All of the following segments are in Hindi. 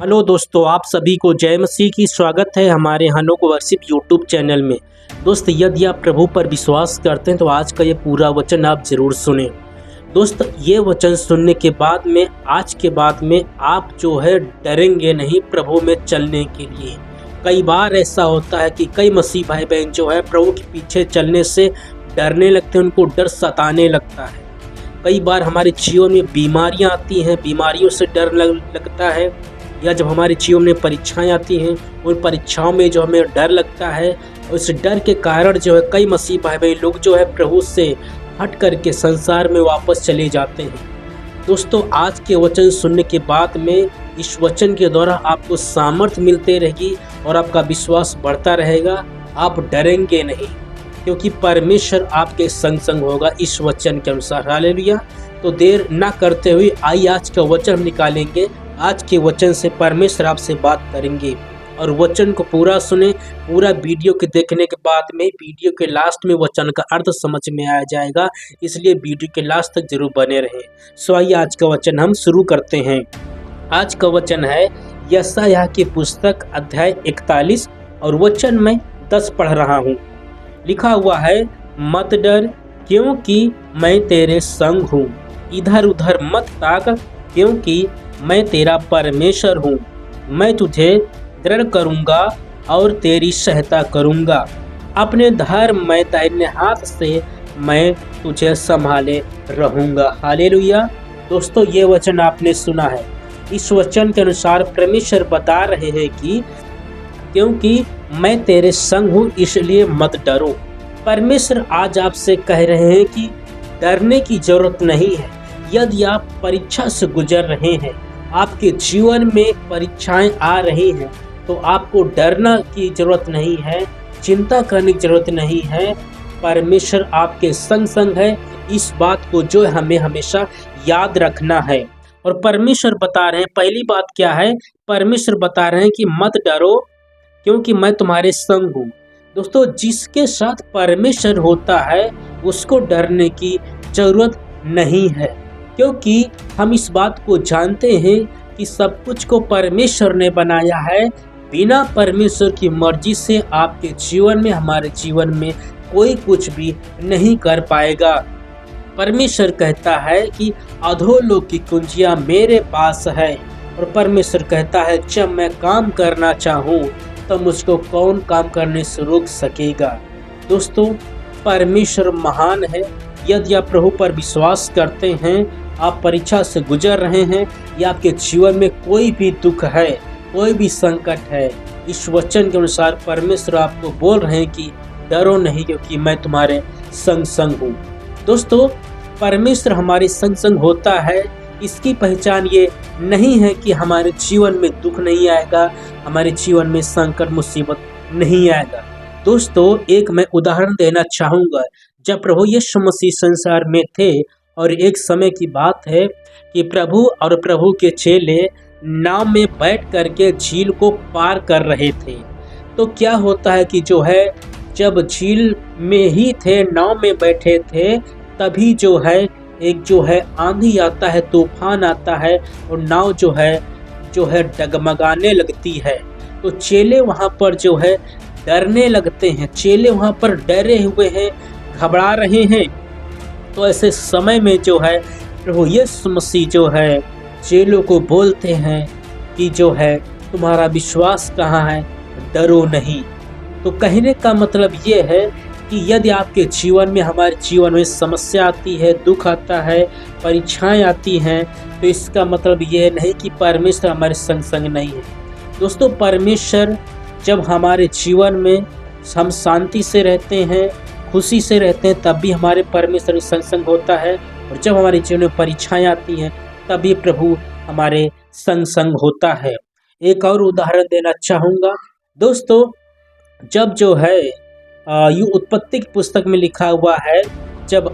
हेलो दोस्तों, आप सभी को जय मसीह की स्वागत है हमारे हनोक वर्शिप यूट्यूब चैनल में। दोस्त, यदि आप प्रभु पर विश्वास करते हैं तो आज का ये पूरा वचन आप जरूर सुने। दोस्त, ये वचन सुनने के बाद में आज के बाद में आप जो है डरेंगे नहीं प्रभु में चलने के लिए। कई बार ऐसा होता है कि कई मसीह भाई बहन जो है प्रभु के पीछे चलने से डरने लगते हैं, उनको डर सताने लगता है। कई बार हमारे जीवन में बीमारियां आती हैं, बीमारियों से डर लगता है, या जब हमारे जीवन में परीक्षाएं आती हैं उन परीक्षाओं में जो हमें डर लगता है। उस डर के कारण जो है कई मसीह भाई बहन लोग जो है प्रभु से हट करके संसार में वापस चले जाते हैं। दोस्तों, आज के वचन सुनने के बाद में इस वचन के द्वारा आपको सामर्थ्य मिलते रहेगी और आपका विश्वास बढ़ता रहेगा। आप डरेंगे नहीं क्योंकि परमेश्वर आपके संग संग होगा इस वचन के अनुसार। हालेलुया। तो देर ना करते हुए आइए आज का वचन हम निकालेंगे। आज के वचन से परमेश्वर आपसे बात करेंगे और वचन को पूरा सुने। पूरा वीडियो के देखने के बाद में वीडियो के लास्ट में वचन का अर्थ समझ में आ जाएगा, इसलिए वीडियो के लास्ट तक जरूर बने रहें। सो आइए आज का वचन हम शुरू करते हैं। आज का वचन है यशायाह की पुस्तक अध्याय 41 और वचन में 10 पढ़ रहा हूँ। लिखा हुआ है, मत डर क्योंकि मैं तेरे संग हूँ, इधर उधर मत ताक क्योंकि मैं तेरा परमेश्वर हूँ। मैं तुझे दृढ़ करूँगा और तेरी सहायता करूँगा, अपने धर्म में दाहिने हाथ से मैं तुझे संभाले रहूँगा। हालेलुया। दोस्तों, ये वचन आपने सुना है। इस वचन के अनुसार परमेश्वर बता रहे हैं कि क्योंकि मैं तेरे संग हूँ इसलिए मत डरो। परमेश्वर आज आपसे कह रहे हैं कि डरने की जरूरत नहीं है। यदि आप परीक्षा से गुजर रहे हैं, आपके जीवन में परीक्षाएं आ रही हैं, तो आपको डरना की जरूरत नहीं है, चिंता करने की जरूरत नहीं है। परमेश्वर आपके संग संग है। इस बात को जो हमें हमेशा याद रखना है। और परमेश्वर बता रहे हैं, पहली बात क्या है, परमेश्वर बता रहे हैं कि मत डरो क्योंकि मैं तुम्हारे संग हूँ। दोस्तों, जिसके साथ परमेश्वर होता है उसको डरने की जरूरत नहीं है, क्योंकि हम इस बात को जानते हैं कि सब कुछ को परमेश्वर ने बनाया है। बिना परमेश्वर की मर्जी से आपके जीवन में, हमारे जीवन में कोई कुछ भी नहीं कर पाएगा। परमेश्वर कहता है कि अधोलोक की कुंजियां मेरे पास है, और परमेश्वर कहता है जब मैं काम करना चाहूँ तो मुझको कौन काम करने से रोक सकेगा। दोस्तों, परमेश्वर महान है। यदि आप प्रभु पर विश्वास करते हैं, आप परीक्षा से गुजर रहे हैं या आपके जीवन में कोई भी दुख है, कोई भी संकट है, इस वचन के अनुसार परमेश्वर आपको बोल रहे हैं कि डरो नहीं क्योंकि मैं तुम्हारे संग संग हूँ। दोस्तों, परमेश्वर हमारे संग संग होता है, इसकी पहचान ये नहीं है कि हमारे जीवन में दुख नहीं आएगा, हमारे जीवन में संकट मुसीबत नहीं आएगा। दोस्तों, एक मैं उदाहरण देना चाहूँगा। जब प्रभु यीशु मसीह संसार में थे और एक समय की बात है कि प्रभु और प्रभु के चेले नाव में बैठ करके झील को पार कर रहे थे। तो क्या होता है कि जो है जब झील में ही थे, नाव में बैठे थे, तभी जो है एक जो है आंधी आता है, तूफान आता है और नाव जो है डगमगाने लगती है। तो चेले वहाँ पर जो है डरने लगते हैं। चेले वहाँ पर डरे हुए हैं, घबरा रहे हैं। तो ऐसे समय में जो है प्रभु यीशु मसीह जो है चेलों को बोलते हैं कि जो है तुम्हारा विश्वास कहाँ है, डरो नहीं। तो कहने का मतलब ये है कि यदि आपके जीवन में, हमारे जीवन में समस्या आती है, दुख आता है, परीक्षाएं आती हैं, तो इसका मतलब ये नहीं कि परमेश्वर हमारे संग संग नहीं है। दोस्तों, परमेश्वर जब हमारे जीवन में हम शांति से रहते हैं, खुशी से रहते हैं, तब भी हमारे परमेश्वर संग संग होता है। और जब हमारे जीवन में परीक्षाएं आती हैं तभी प्रभु हमारे संग संग होता है। एक और उदाहरण देना चाहूँगा। दोस्तों, जब जो है उत्पत्ति की पुस्तक में लिखा हुआ है, जब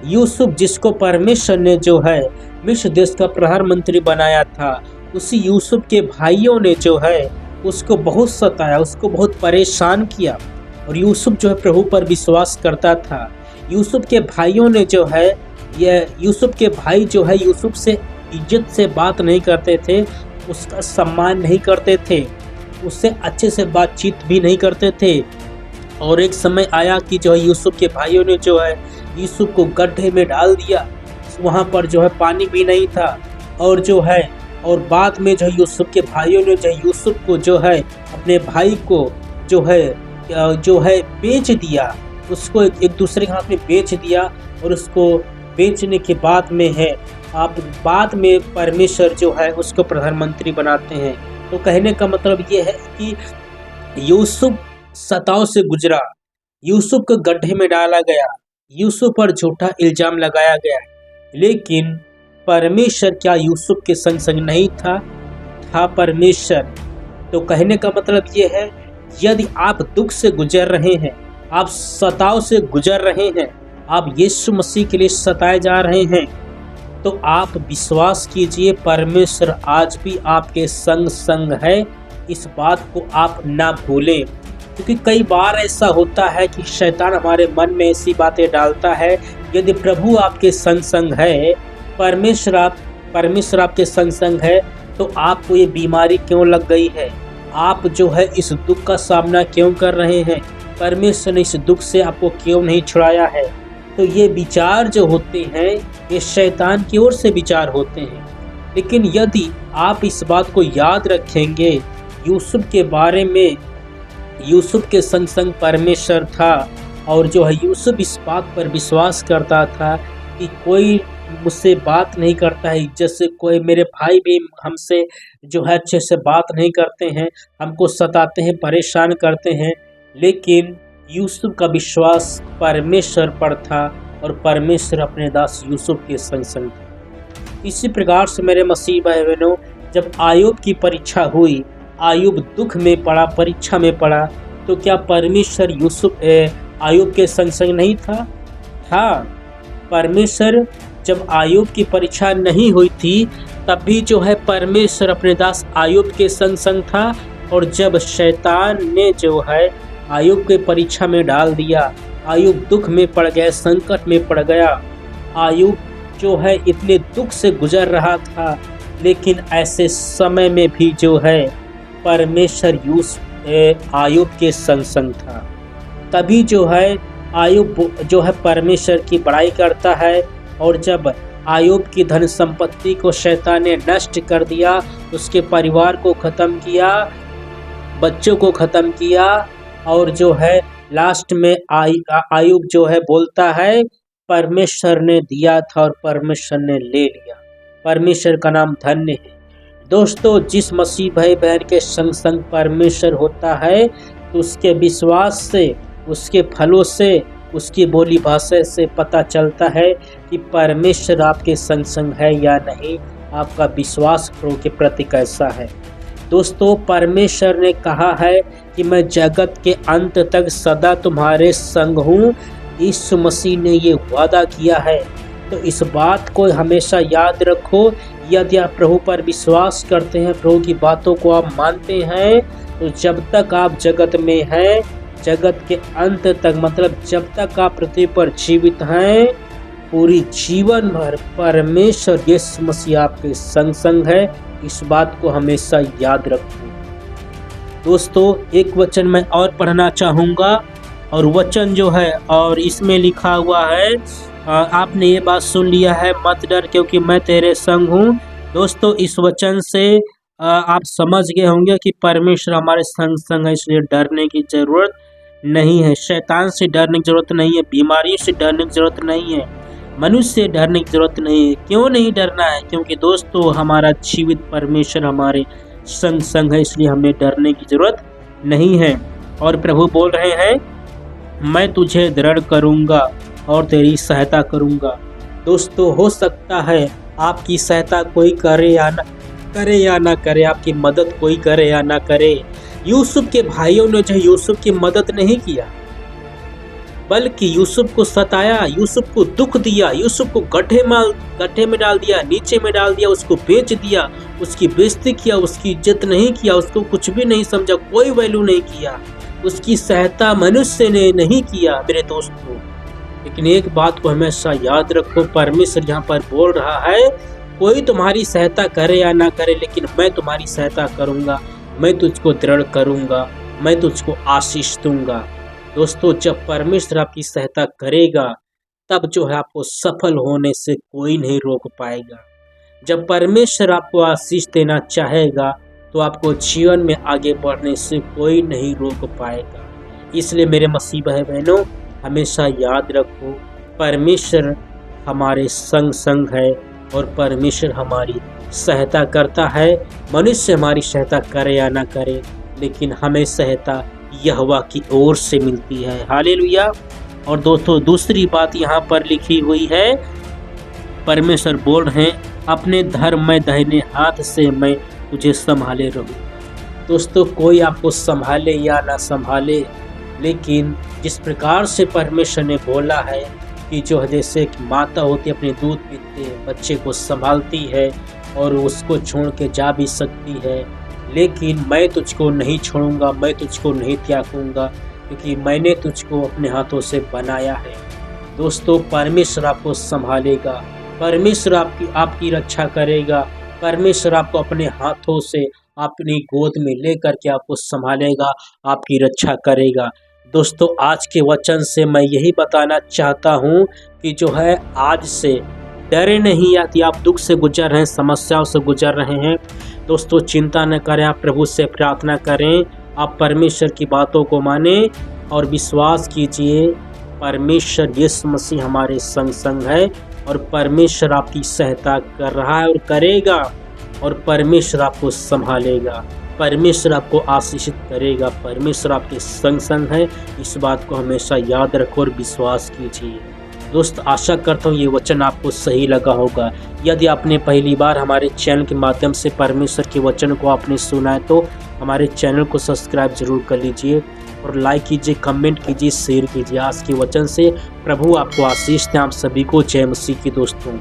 यूसुफ जिसको परमेश्वर ने जो है मिस्र देश का प्रधानमंत्री बनाया था, उसी यूसुफ के भाइयों ने जो है उसको बहुत सताया, उसको बहुत परेशान किया। और यूसुफ जो है प्रभु पर विश्वास करता था। यूसुफ के भाइयों ने जो है यूसुफ के भाई जो है यूसुफ से इज्जत से बात नहीं करते थे, उसका सम्मान नहीं करते थे, उससे अच्छे से बातचीत भी नहीं करते थे। और एक समय आया कि जो है यूसुफ के भाइयों ने जो है यूसुफ को गड्ढे में डाल दिया, वहाँ पर जो है पानी भी नहीं था। और जो है और बाद में जो है यूसुफ के भाइयों ने जो है यूसुफ को जो है अपने भाई को जो है बेच दिया, उसको एक दूसरे के हाथ में बेच दिया। और उसको बेचने के बाद में है बाद में परमेश्वर जो है उसको प्रधानमंत्री बनाते हैं। तो कहने का मतलब ये है कि यूसुफ सताव से गुजरा, यूसुफ को गड्ढे में डाला गया, यूसुफ पर झूठा इल्जाम लगाया गया, लेकिन परमेश्वर क्या यूसुफ के संग नहीं था परमेश्वर। तो कहने का मतलब ये है, यदि आप दुख से गुजर रहे हैं, आप सताव से गुजर रहे हैं, आप यीशु मसीह के लिए सताए जा रहे हैं, तो आप विश्वास कीजिए परमेश्वर आज भी आपके संग है। इस बात को आप ना भूलें, क्योंकि कई बार ऐसा होता है कि शैतान हमारे मन में ऐसी बातें डालता है, यदि प्रभु आपके संग है, परमेश्वर आपके संग है, तो आपको ये बीमारी क्यों लग गई है, आप जो है इस दुख का सामना क्यों कर रहे हैं, परमेश्वर ने इस दुख से आपको क्यों नहीं छुड़ाया है। तो ये विचार जो होते हैं ये शैतान की ओर से विचार होते हैं। लेकिन यदि आप इस बात को याद रखेंगे, यूसुफ के बारे में, यूसुफ के संग परमेश्वर था, और जो है यूसुफ इस बात पर विश्वास करता था कि कोई मुझसे बात नहीं करता है इज्जत से, कोई मेरे भाई भी हमसे जो है अच्छे से बात नहीं करते हैं, हमको सताते हैं, परेशान करते हैं, लेकिन यूसुफ का विश्वास परमेश्वर पर था और परमेश्वर अपने दास यूसुफ के संग था। इसी प्रकार से मेरे मसीह भाई बहनों, जब आयुब की परीक्षा हुई, आयुब दुख में पड़ा, परीक्षा में पड़ा, तो क्या परमेश्वर आयुब के संग नहीं था? परमेश्वर जब आयुब की परीक्षा नहीं हुई थी, तब भी जो है परमेश्वर अपने दास आयुब के संग था। और जब शैतान ने जो है आयुब के परीक्षा में डाल दिया, आयुब दुख में पड़ गया, संकट में पड़ गया, आयुब जो है इतने दुख से गुजर रहा था, लेकिन ऐसे समय में भी जो है परमेश्वर आयुब के संग था। तभी जो है आयुब जो है परमेश्वर की बड़ाई करता है। और जब आयुब की धन संपत्ति को शैतान ने नष्ट कर दिया, उसके परिवार को ख़त्म किया, बच्चों को ख़त्म किया, और जो है लास्ट में आयुब जो है बोलता है परमेश्वर ने दिया था और परमेश्वर ने ले लिया। परमेश्वर का नाम धन्य है। दोस्तों, जिस मसीह भाई बहन के संग परमेश्वर होता है, तो उसके विश्वास से, उसके फलों से, उसकी बोली भाषा से पता चलता है कि परमेश्वर आपके संग है या नहीं, आपका विश्वास प्रभु के प्रति कैसा है। दोस्तों, परमेश्वर ने कहा है कि मैं जगत के अंत तक सदा तुम्हारे संग हूँ। यीशु मसीह ने ये वादा किया है, तो इस बात को हमेशा याद रखो। यदि आप प्रभु पर विश्वास करते हैं, प्रभु की बातों को आप मानते हैं, तो जब तक आप जगत में हैं, जगत के अंत तक, मतलब जब तक आप पृथ्वी पर जीवित हैं, पूरी जीवन भर परमेश्वर यीशु मसीह आपके संग है। इस बात को हमेशा याद रखो। दोस्तों, एक वचन मैं और पढ़ना चाहूँगा, और वचन जो है और इसमें लिखा हुआ है, आपने ये बात सुन लिया है, मत डर क्योंकि मैं तेरे संग हूँ। दोस्तों, इस वचन से आप समझ गए होंगे कि परमेश्वर हमारे संग है, इसलिए डरने की ज़रूरत नहीं है। शैतान से डरने की ज़रूरत नहीं है, बीमारियों से डरने की ज़रूरत नहीं है, मनुष्य से डरने की ज़रूरत नहीं है। क्यों नहीं डरना है? क्योंकि दोस्तों, हमारा जीवित परमेश्वर हमारे संग है, इसलिए हमें डरने की ज़रूरत नहीं है। और प्रभु बोल रहे हैं, मैं तुझे दृढ़ करूँगा और तेरी सहायता करूँगा। दोस्तों, हो सकता है आपकी सहायता कोई करे या ना करे, आपकी मदद कोई करे या ना करे। यूसुफ के भाइयों ने जो यूसुफ की मदद नहीं किया, बल्कि यूसुफ को सताया, यूसुफ को दुख दिया, यूसुफ को गड्ढे में डाल दिया, नीचे में डाल दिया, उसको बेच दिया, उसकी बेइज्जती किया, उसकी इज्जत नहीं किया, उसको कुछ भी नहीं समझा, कोई वैल्यू नहीं किया, उसकी सहायता मनुष्य ने नहीं किया मेरे दोस्तों। लेकिन एक बात को हमेशा याद रखो, परमेश्वर यहाँ पर बोल रहा है कोई तुम्हारी सहायता करे या ना करे, लेकिन मैं तुम्हारी सहायता करूँगा, मैं तुझको दृढ़ करूँगा, मैं तुझको आशीष दूंगा। दोस्तों, जब परमेश्वर आपकी सहायता करेगा तब जो है आपको सफल होने से कोई नहीं रोक पाएगा। जब परमेश्वर आपको आशीष देना चाहेगा तो आपको जीवन में आगे बढ़ने से कोई नहीं रोक पाएगा। इसलिए मेरे मसीह भाई बहनों, हमेशा याद रखो, परमेश्वर हमारे संग संग है और परमेश्वर हमारी सहायता करता है। मनुष्य हमारी सहायता करे या ना करे, लेकिन हमें सहायता यहोवा की ओर से मिलती है। हालेलुया। और दोस्तों, दूसरी बात यहाँ पर लिखी हुई है, परमेश्वर बोल रहे हैं, अपने धर्म में दाहिने हाथ से मैं तुझे संभाले रहूं। दोस्तों, कोई आपको संभाले या ना संभाले, लेकिन जिस प्रकार से परमेश्वर ने बोला है कि जो जैसे एक माता होती है अपने दूध पीते बच्चे को संभालती है और उसको छोड़ के जा भी सकती है, लेकिन मैं तुझको नहीं छोड़ूंगा, मैं तुझको नहीं त्यागूंगा, क्योंकि मैंने तुझको अपने हाथों से बनाया है। दोस्तों, परमेश्वर आपको संभालेगा, परमेश्वर आपकी रक्षा करेगा, परमेश्वर आपको अपने हाथों से अपनी गोद में लेकर के आपको संभालेगा, आपकी रक्षा करेगा। दोस्तों, आज के वचन से मैं यही बताना चाहता हूँ कि जो है आज से डरे नहीं। यदि आप दुख से गुजर रहे हैं, समस्याओं से गुजर रहे हैं, दोस्तों चिंता न करें, आप प्रभु से प्रार्थना करें, आप परमेश्वर की बातों को माने और विश्वास कीजिए, परमेश्वर यीशु मसीह हमारे संग संग है और परमेश्वर आपकी सहायता कर रहा है और करेगा, और परमेश्वर आपको संभालेगा, परमेश्वर आपको आशीषित करेगा, परमेश्वर आपके संग संग है। इस बात को हमेशा याद रखो और विश्वास कीजिए। दोस्त, आशा करता हूँ ये वचन आपको सही लगा होगा। यदि आपने पहली बार हमारे चैनल के माध्यम से परमेश्वर के वचन को आपने सुना है तो हमारे चैनल को सब्सक्राइब जरूर कर लीजिए और लाइक कीजिए, कमेंट कीजिए, शेयर कीजिए। आज के वचन से प्रभु आपको आशीष दें। आप सभी को जय मसीह की दोस्तों।